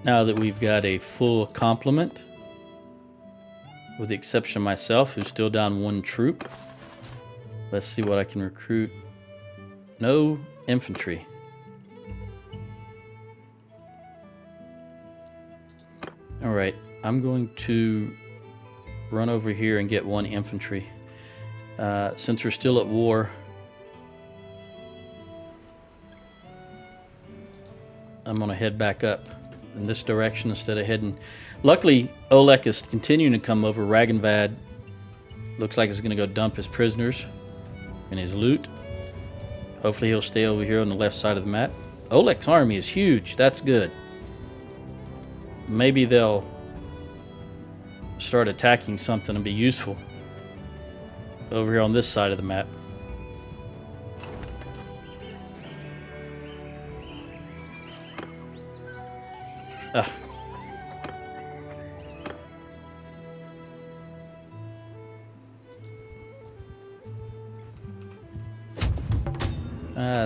Now that we've got a full complement, with the exception of myself, who's still down 1 troop. Let's see what I can recruit. No infantry. All right, I'm going to run over here and get 1 infantry. Since we're still at war, I'm going to head back up in this direction instead of heading. Luckily, Olek is continuing to come over. Ragenvad looks like he's going to go dump his prisoners and his loot. Hopefully he'll stay over here on the left side of the map. Olek's army is huge. That's good. Maybe they'll start attacking something and be useful over here on this side of the map.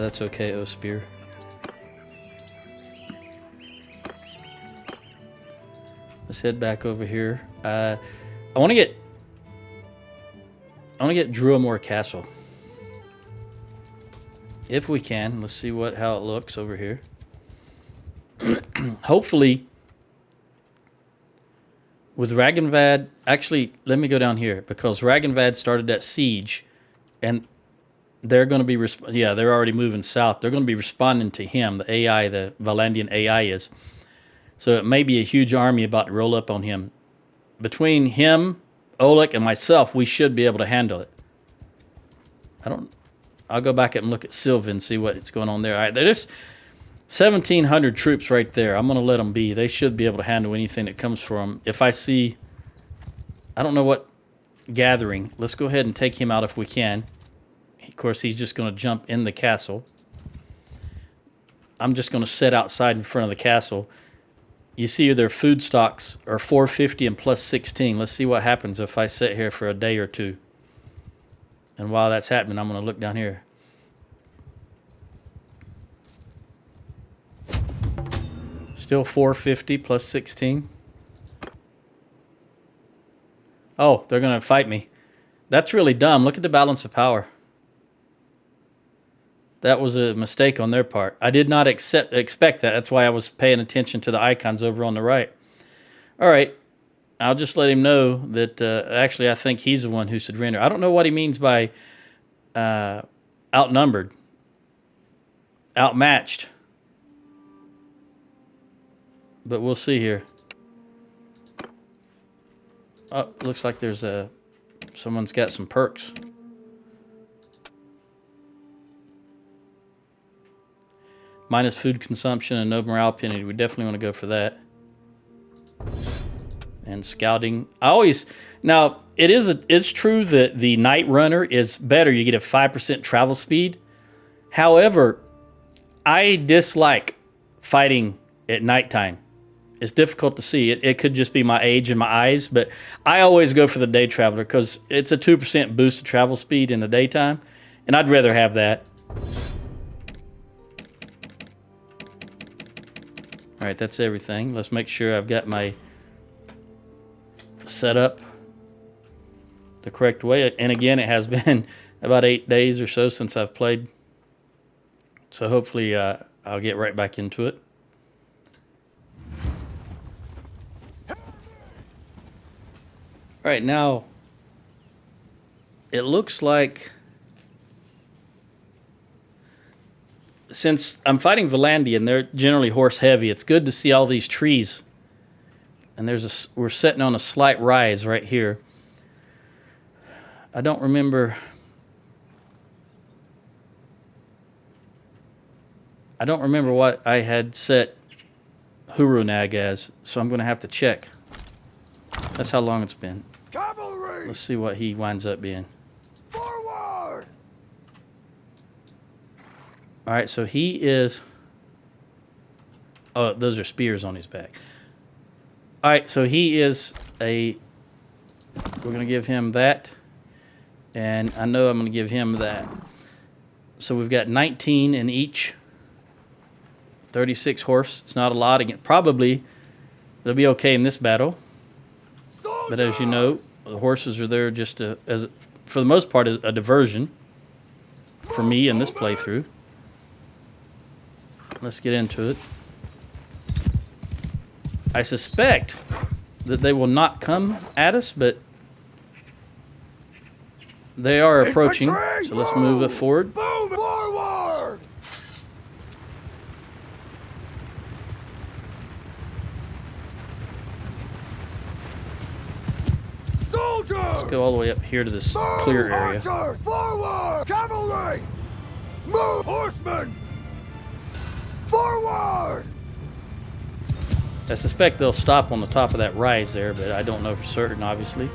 That's okay, O Spear. Let's head back over here. I want to get Druamore Castle. If we can. Let's see how it looks over here. Hopefully, with Ragenvad, actually, let me go down here, because Ragenvad started that siege, and they're going to be, they're already moving south. They're going to be responding to him, the AI, the Vlandian AI is. So it may be a huge army about to roll up on him. Between him, Olek, and myself, we should be able to handle it. I'll go back and look at Sylvan and see what's going on there. All right, there's 1,700 troops right there. I'm going to let them be. They should be able to handle anything that comes for them. If I see, I don't know what gathering. Let's go ahead and take him out if we can. Of course, he's just going to jump in the castle. I'm just going to sit outside in front of the castle. You see their food stocks are 450 and plus 16. Let's see what happens if I sit here for a day or two. And while that's happening, I'm going to look down here. Still 450 plus 16. Oh, they're going to fight me. That's really dumb. Look at the balance of power. That was a mistake on their part. I did not expect that. That's why I was paying attention to the icons over on the right. All right. I'll just let him know that actually I think he's the one who should render. I don't know what he means by outnumbered, outmatched. But we'll see here. Oh, looks like there's someone's got some perks. Minus food consumption and no morale penalty. We definitely want to go for that. And scouting. Now it's true that the night runner is better. You get a 5% travel speed. However, I dislike fighting at nighttime. It's difficult to see. It could just be my age and my eyes, but I always go for the day traveler because it's a 2% boost of travel speed in the daytime, and I'd rather have that. All right, that's everything. Let's make sure I've got my setup the correct way. And again, it has been about 8 days or so since I've played. So hopefully I'll get right back into it. All right, now it looks like, since I'm fighting Vlandian, they're generally horse heavy. It's good to see all these trees. And we're sitting on a slight rise right here. I don't remember what I had set Hurunag as, so I'm going to have to check. That's how long it's been. Cavalry! Let's see what he winds up being. Forward! All right, so he is... Oh, those are spears on his back. All right, so he is a... We're going to give him that. And I know I'm going to give him that. So we've got 19 in each. 36 horse. It's not a lot. Again, probably They'll be okay in this battle. Soldiers! But as you know, the horses are there just as for the most part, a diversion for me in this playthrough. Let's get into it. I suspect that they will not come at us, but they are approaching. Infantry, So let's move it forward. Move forward! Soldiers! Let's go all the way up here to this Move, clear area. Archers, forward! Cavalry! Move, horsemen! Forward! I suspect they'll stop on the top of that rise there, but I don't know for certain, obviously.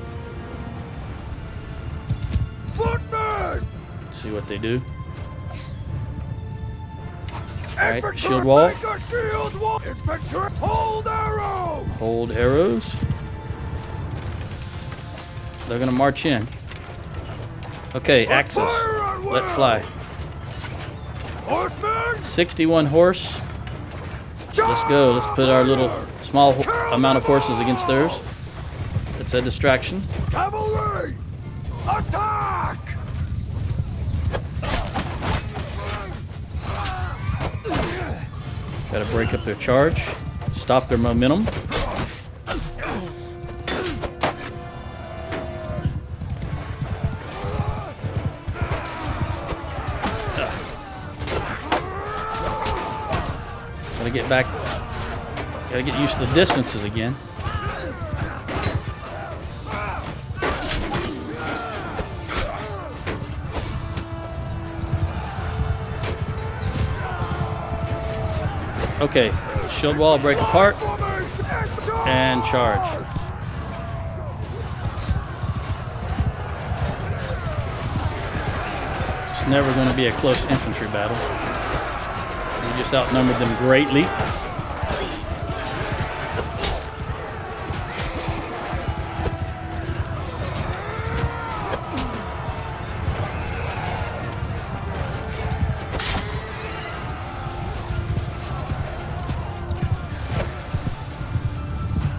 Footmen! See what they do. Infantry, Alright, shield wall. make a shield wall! Infantry, hold arrows! Hold arrows. They're gonna march in. Okay, axis. Fire at Let will! fly. Horsemen! 61 horse. Let's go. Let's put our little small amount of horses against theirs. It's a distraction. Cavalry! Attack! Got to break up their charge. Stop their momentum. Gotta get back. Gotta get used to the distances again. Okay, shield wall break apart and charge. It's never going to be a close infantry battle. We just outnumbered them greatly.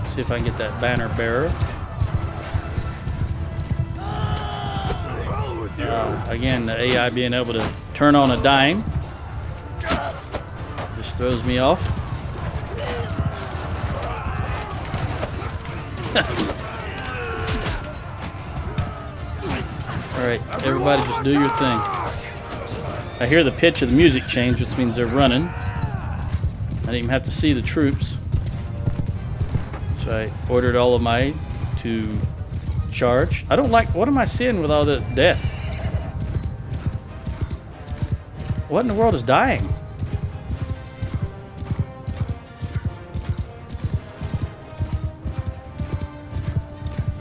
See if I can get that banner bearer. Again, the AI being able to turn on a dime just throws me off. All right, everybody just do your thing. I hear the pitch of the music change, which means they're running. I didn't even have to see the troops. So I ordered all of my to charge. I don't like, what am I seeing with all the death? What in the world is dying?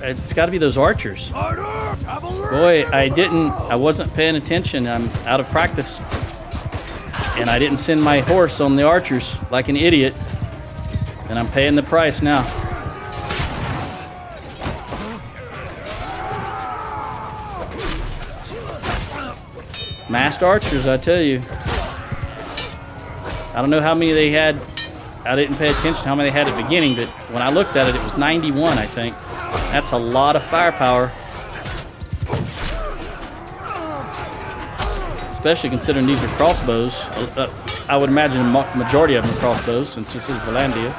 It's got to be those archers. Boy, I wasn't paying attention. I'm out of practice. And I didn't send my horse on the archers like an idiot. And I'm paying the price now. Masked archers, I tell you. I don't know how many they had. I didn't pay attention to how many they had at the beginning, but when I looked at it, it was 91, I think. That's a lot of firepower. Especially considering these are crossbows. I would imagine the majority of them are crossbows, since this is Vlandia.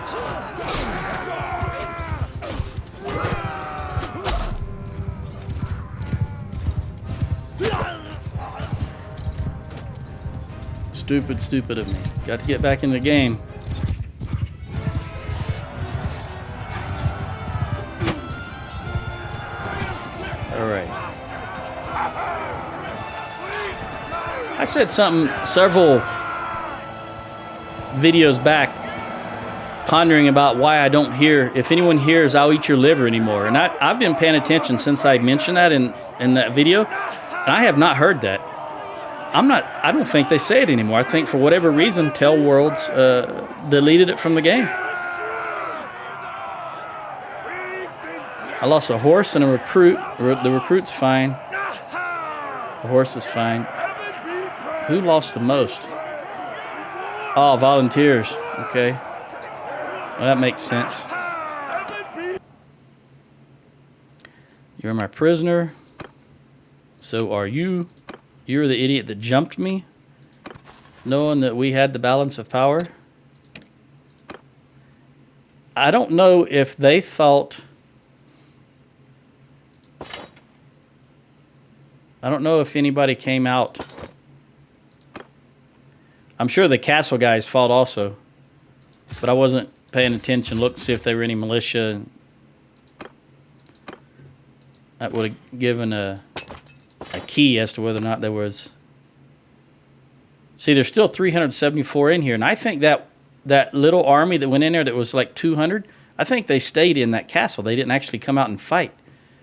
Stupid of me. Got to get back in the game. All right. I said something several videos back, pondering about why I don't hear, if anyone hears, I'll eat your liver anymore. And I've been paying attention since I mentioned that in that video, and I have not heard that. I don't think they say it anymore. I think for whatever reason, Tell Worlds deleted it from the game. I lost a horse and a recruit. The recruit's fine. The horse is fine. Who lost the most? Oh, volunteers. Okay. Well, that makes sense. You're my prisoner. So are you. You're the idiot that jumped me, knowing that we had the balance of power. I don't know if they thought... I don't know if anybody came out. I'm sure the castle guys fought also, but I wasn't paying attention. Look to see if there were any militia. That would have given a key as to whether or not there was. See, there's still 374 in here, and I think that little army that went in there that was like 200, I think they stayed in that castle. They didn't actually come out and fight,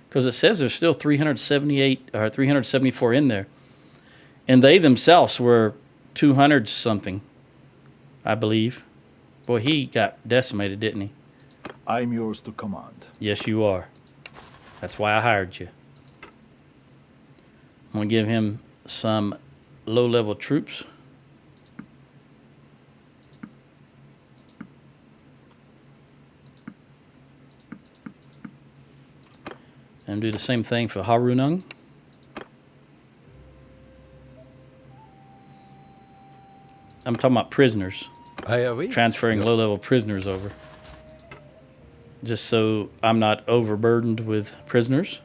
because it says there's still 378 or 374 in there, and they themselves were 200 something, I believe. Boy, he got decimated, didn't he? I'm yours to command. Yes, you are. That's why I hired you. I'm going to give him some low-level troops. And do the same thing for Harunung. I'm talking about prisoners. I have Transferring low-level prisoners over. Just so I'm not overburdened with prisoners.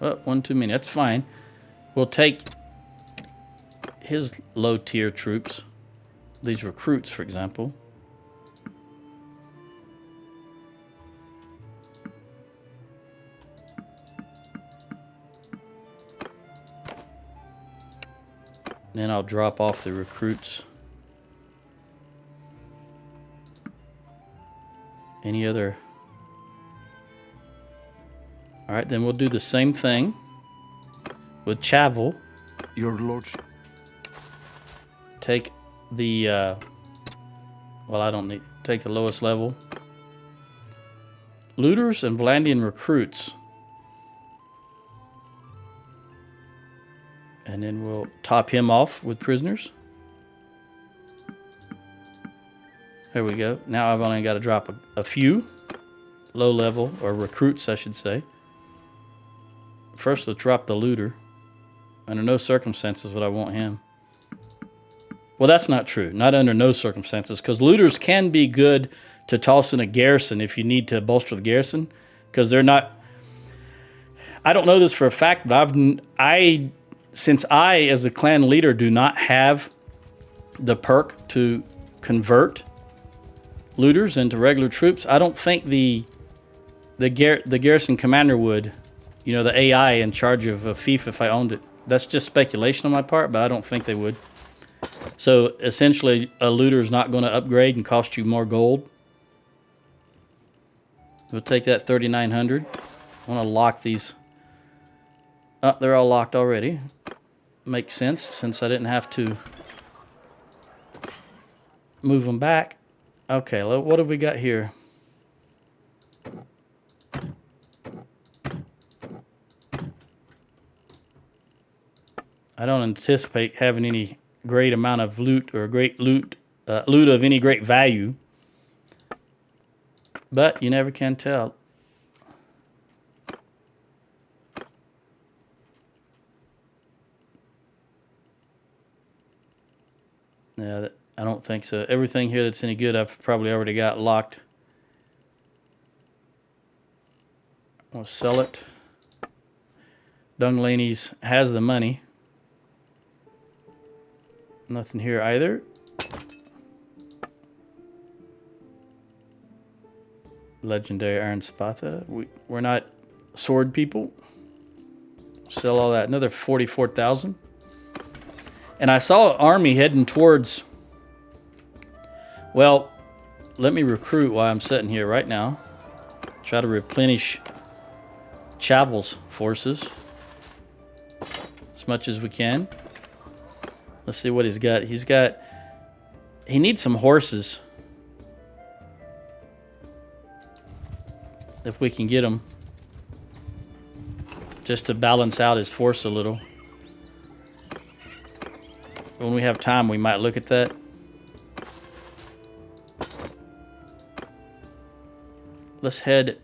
Oh, one too many. That's fine. We'll take his low-tier troops. These recruits, for example. Then I'll drop off the recruits. Any other? All right, then we'll do the same thing with Chavel. Your lordship. Take the, well, I don't need, take the lowest level. Looters and Vlandian recruits. And then we'll top him off with prisoners. There we go. Now I've only got to drop a few low level, or recruits, I should say. First, let's drop the looter. Under no circumstances would I want him. Well, that's not true. Not under no circumstances, because looters can be good to toss in a garrison if you need to bolster the garrison, because they're not... I don't know this for a fact, but since I, as the clan leader, do not have the perk to convert looters into regular troops, I don't think the garrison commander would. You know, the AI in charge of a fief if I owned it. That's just speculation on my part, but I don't think they would. So essentially, a looter is not going to upgrade and cost you more gold. We'll take that 3,900. I want to lock these. Oh, they're all locked already. Makes sense since I didn't have to move them back. Okay, what have we got here? I don't anticipate having any great amount of loot or great loot of any great value. But you never can tell. Yeah, I don't think so. Everything here that's any good, I've probably already got locked. I'll sell it. Dunglaney's has the money. Nothing here either. Legendary Iron Spatha. We're not sword people. Sell all that. Another 44,000. And I saw an army heading towards... Well, let me recruit while I'm sitting here right now. Try to replenish Chavel's forces as much as we can. Let's see what he's got. He needs some horses. If we can get them. Just to balance out his force a little. When we have time, we might look at that. Let's head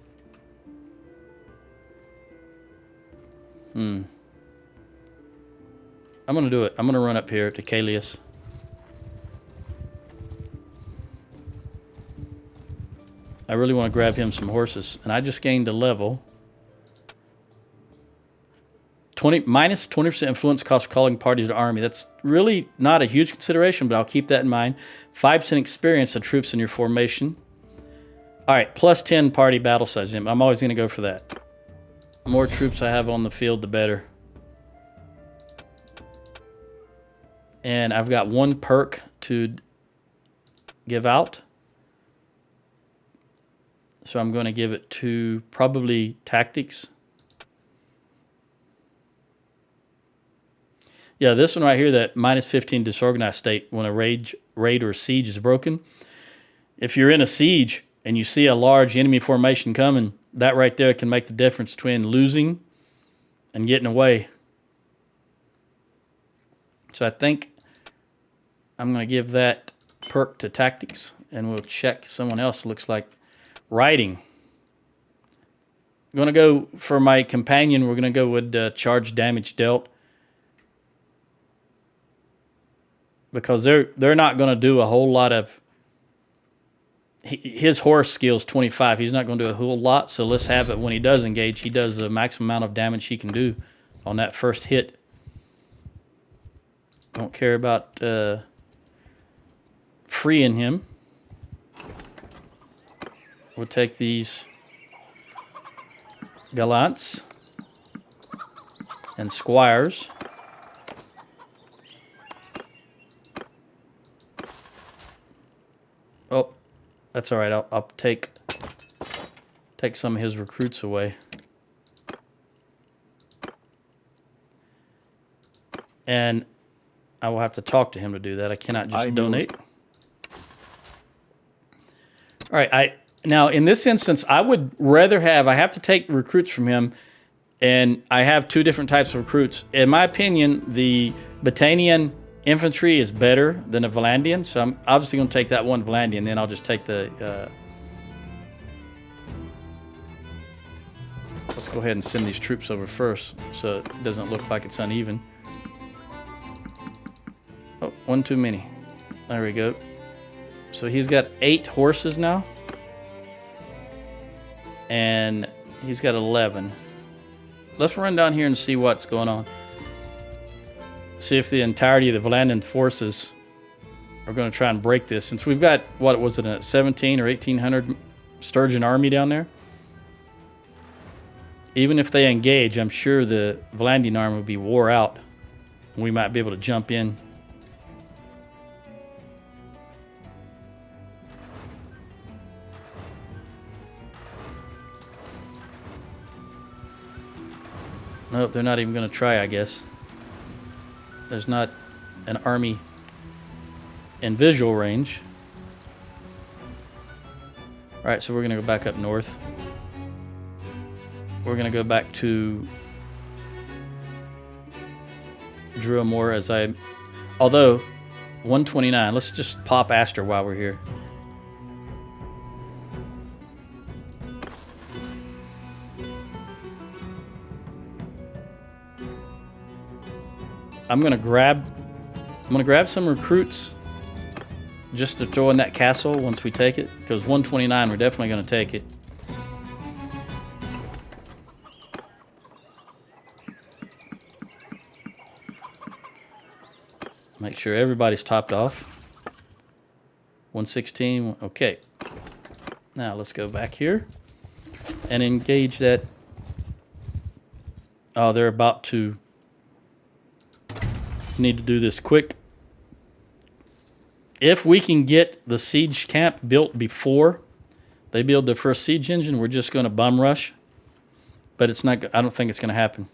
I'm going to do it. I'm going to run up here to Kalius. I really want to grab him some horses. And I just gained a level. Minus 20% influence cost calling parties to army. That's really not a huge consideration, but I'll keep that in mind. 5% experience of troops in your formation. All right, plus 10 party battle size. I'm always going to go for that. The more troops I have on the field, the better. And I've got one perk to give out. So I'm going to give it to probably tactics. Yeah, this one right here, that minus 15 disorganized state when a raid or siege is broken. If you're in a siege and you see a large enemy formation coming, that right there can make the difference between losing and getting away. So I think I'm going to give that perk to tactics, and we'll check someone else. Looks like riding. I'm going to go for my companion. We're going to go with charge damage dealt. Because they're not going to do a whole lot of... His horse skill's 25. He's not going to do a whole lot, so let's have it when he does engage. He does the maximum amount of damage he can do on that first hit. Don't care about freeing him. We'll take these gallants and squires. Oh, that's all right. I'll take some of his recruits away. And I will have to talk to him to do that. I cannot just donate. All right. Now, in this instance, I would rather have... I have to take recruits from him, and I have two different types of recruits. In my opinion, the Battanian infantry is better than a Vlandian, so I'm obviously going to take that one Vlandian, then I'll just take the... let's go ahead and send these troops over first, so it doesn't look like it's uneven. Oh, one too many. There we go. So he's got 8 horses now. And he's got 11. Let's run down here and see what's going on. See if the entirety of the Vlandian forces are going to try and break this. Since we've got, what was it, a 17 or 1800 Sturgian army down there? Even if they engage, I'm sure the Vlandian army will be wore out. And we might be able to jump in. Nope, they're not even going to try, I guess. There's not an army in visual range. All right, so we're going to go back up north. We're going to go back to Drillmore as I... Although, 129. Let's just pop Aster while we're here. I'm gonna grab some recruits just to throw in that castle once we take it, because 129 we're definitely gonna take it. Make sure everybody's topped off. 116. Okay. Now let's go back here and engage that. Oh, they're about to. Need to do this quick. If we can get the siege camp built before they build their first siege engine, we're just going to bum rush. But it's not. I don't think it's going to happen.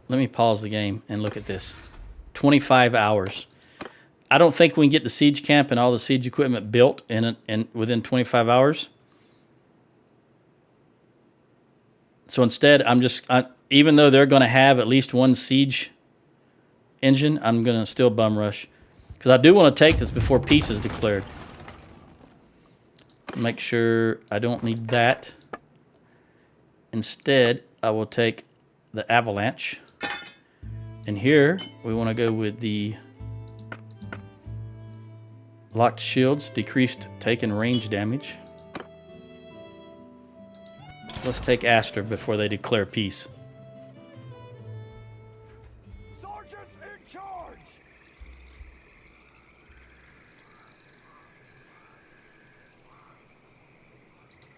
Let me pause the game and look at this. 25 hours. I don't think we can get the siege camp and all the siege equipment built in within 25 hours. So instead, even though they're going to have at least one siege engine, I'm going to still bum rush. Because I do want to take this before peace is declared. Make sure I don't need that. Instead, I will take the avalanche. And here, we want to go with the locked shields, decreased taken range damage. Let's take Aster before they declare peace. Sergeants in charge!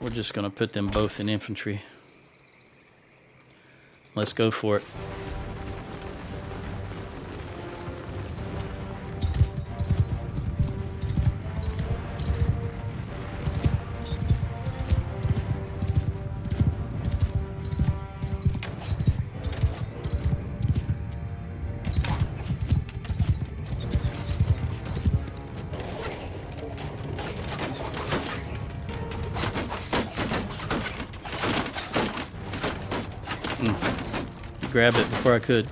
We're just going to put them both in infantry. Let's go for it. Grabbed it before I could.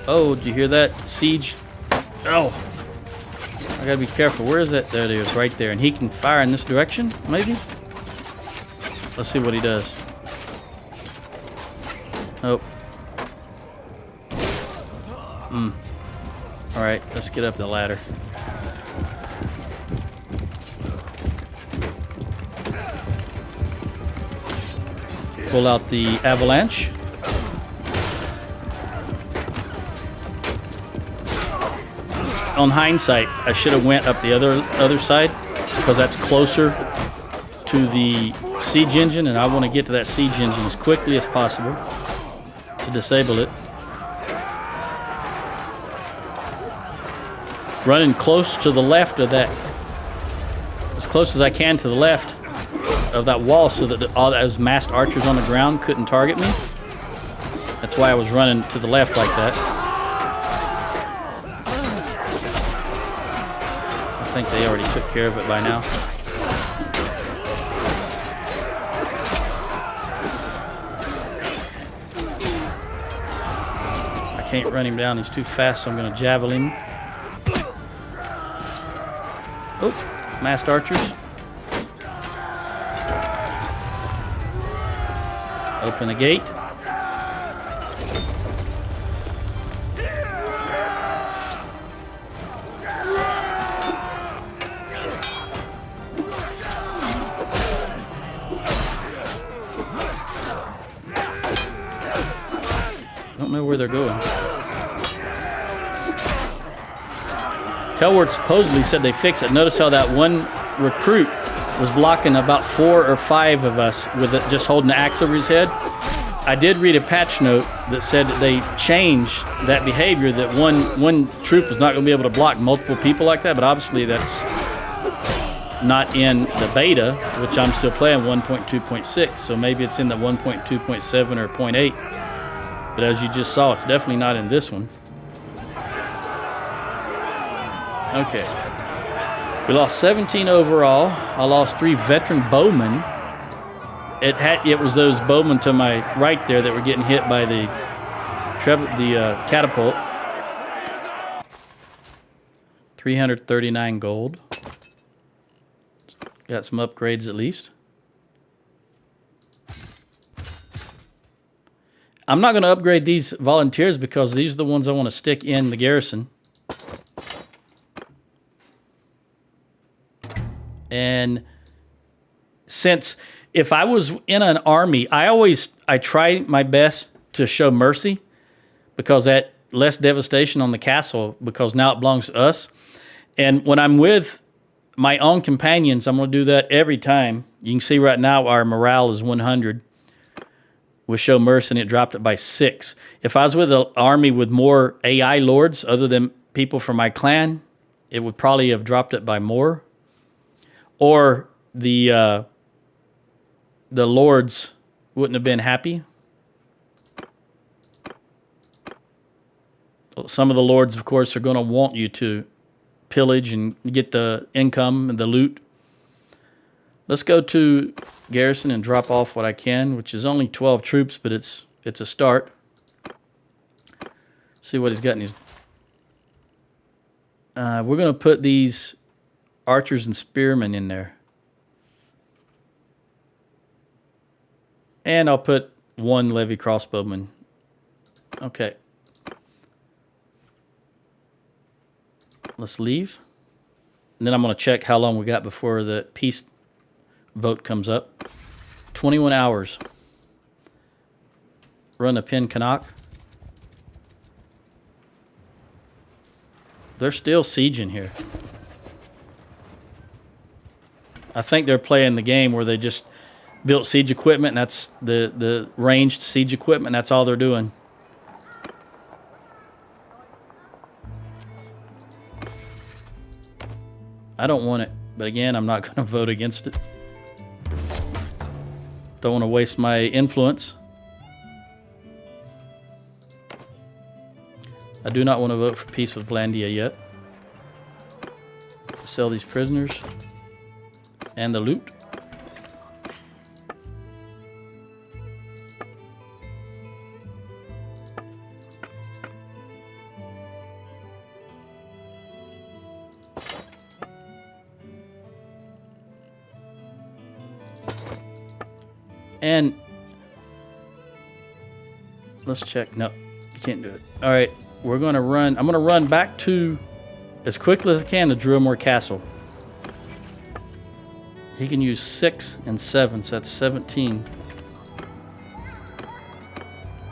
Oh, did you hear that? Siege. Oh. I gotta be careful. Where is that? There it is, right there. And he can fire in this direction, maybe? Let's see what he does. Oh. Alright, let's get up the ladder. Pull out the avalanche. On hindsight, I should have went up the other side because that's closer to the siege engine, and I want to get to that siege engine as quickly as possible to disable it. Running close to the left of that, as close as I can to the left of that wall so that all those massed archers on the ground couldn't target me. That's why I was running to the left like that. I think they already took care of it by now. I can't run him down, he's too fast, so I'm going to javelin. Oh, massed archers. Open the gate. Don't know where they're going. Telward supposedly said they fixed it. Notice how that one recruit was blocking about 4 or 5 of us with it, just holding the axe over his head. I did read a patch note that said that they changed that behavior, that one troop was not going to be able to block multiple people like that, but obviously that's not in the beta, which I'm still playing 1.2.6, so maybe it's in the 1.2.7 or 0.8. But as you just saw, it's definitely not in this one. Okay. We lost 17 overall. I lost 3 veteran bowmen. It was those bowmen to my right there that were getting hit by the catapult. 339 gold. Got some upgrades at least. I'm not going to upgrade these volunteers because these are the ones I want to stick in the garrison. And since if I was in an army, I try my best to show mercy because that less devastation on the castle because now it belongs to us. And when I'm with my own companions, I'm going to do that every time. You can see right now our morale is 100. With show mercy, and it dropped it by 6. If I was with an army with more AI lords other than people from my clan, it would probably have dropped it by more. Or the lords wouldn't have been happy. Some of the lords, of course, are going to want you to pillage and get the income and the loot. Let's go to garrison and drop off what I can, which is only 12 troops, but it's a start. See what he's got in his... we're going to put these archers and spearmen in there. And I'll put 1 levy crossbowman. Okay. Let's leave. And then I'm going to check how long we got before the peace vote comes up. 21 hours. Run a pin Canuck. They're still sieging here. I think they're playing the game where they just built siege equipment, and that's the ranged siege equipment. That's all they're doing. I don't want it, but again, I'm not going to vote against it. Don't want to waste my influence. I do not want to vote for peace with Vlandia yet. Sell these prisoners and the loot. And let's check. No, you can't do it. All right, we're going to run. I'm going to run back to, as quickly as I can, to Drillmore Castle. He can use 6 and 7, so that's 17.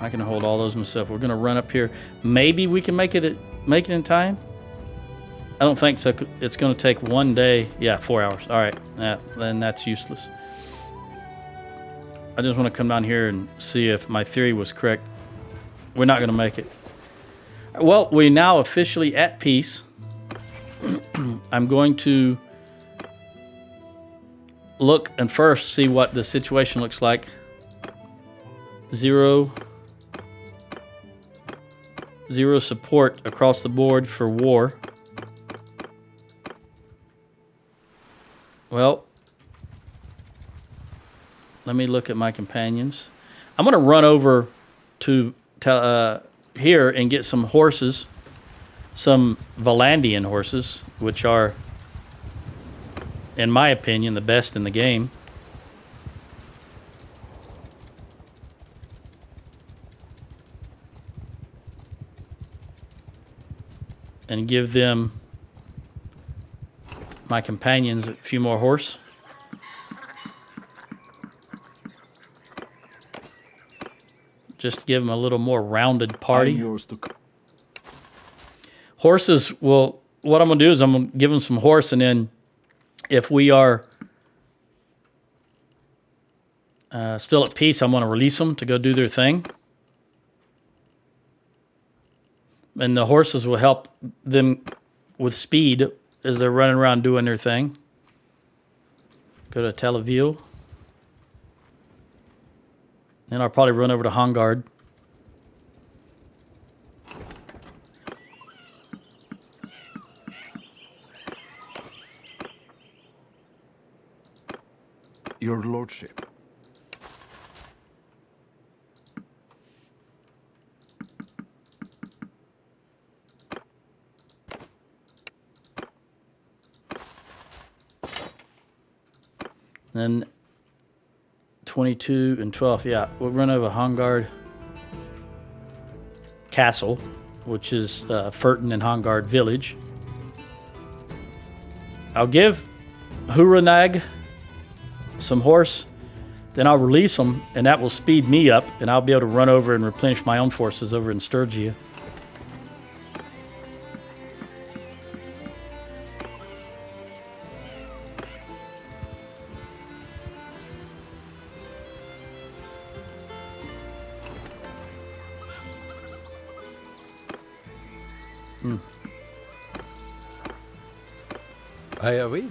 I can hold all those myself. We're going to run up here. Maybe we can make it in time. I don't think so. It's going to take 1 day. Yeah, 4 hours. All right, then that's useless. I just want to come down here and see if my theory was correct. We're not going to make it. Well, we're now officially at peace. I'm going to look and first see what the situation looks like. 0 support across the board for war. Well, let me look at my companions. I'm going to run over to here and get some horses, some Vlandian horses, which are, in my opinion, the best in the game. And give them, my companions, a few more horse. Just to give them a little more rounded party. Horses will, what I'm going to do is I'm going to give them some horse, and then if we are still at peace, I'm going to release them to go do their thing. And the horses will help them with speed as they're running around doing their thing. Go to Tel Aviv. Then I'll probably run over to Hongard. Your lordship. Then 22 and 12, yeah. We'll run over Hongard Castle, which is Furton and Hongard Village. I'll give Huranag some horse, then I'll release them, and that will speed me up, and I'll be able to run over and replenish my own forces over in Sturgia. I have it.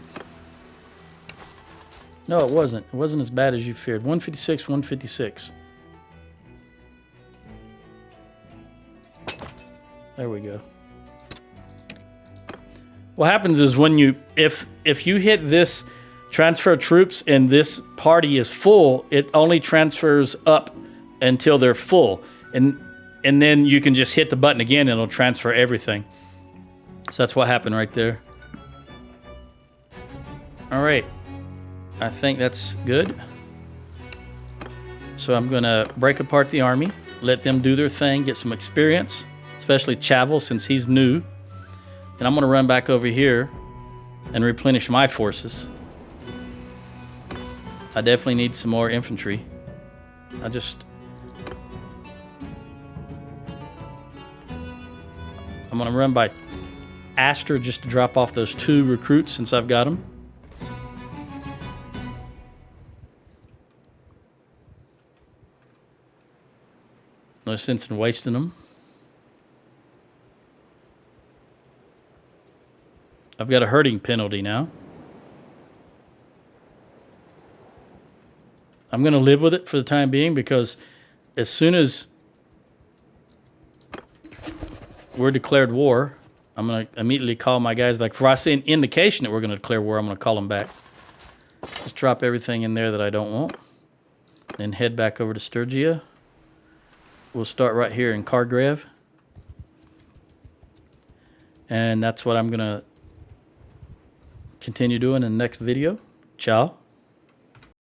No, it wasn't. It wasn't as bad as you feared. 156, 156. There we go. What happens is when you, if you hit this transfer troops and this party is full, it only transfers up until they're full. And then you can just hit the button again and it'll transfer everything. So that's what happened right there. All right. I think that's good. So I'm going to break apart the army, let them do their thing, get some experience, especially Chavel since he's new. And I'm going to run back over here and replenish my forces. I definitely need some more infantry. I'm going to run by Aster just to drop off those 2 recruits since I've got them. No sense in wasting them. I've got a herding penalty now. I'm going to live with it for the time being because as soon as we're declared war, I'm going to immediately call my guys back. If I see an indication that we're going to declare war, I'm going to call them back. Just drop everything in there that I don't want. Then head back over to Sturgia. We'll start right here in Calradia. And that's what I'm going to continue doing in the next video. Ciao.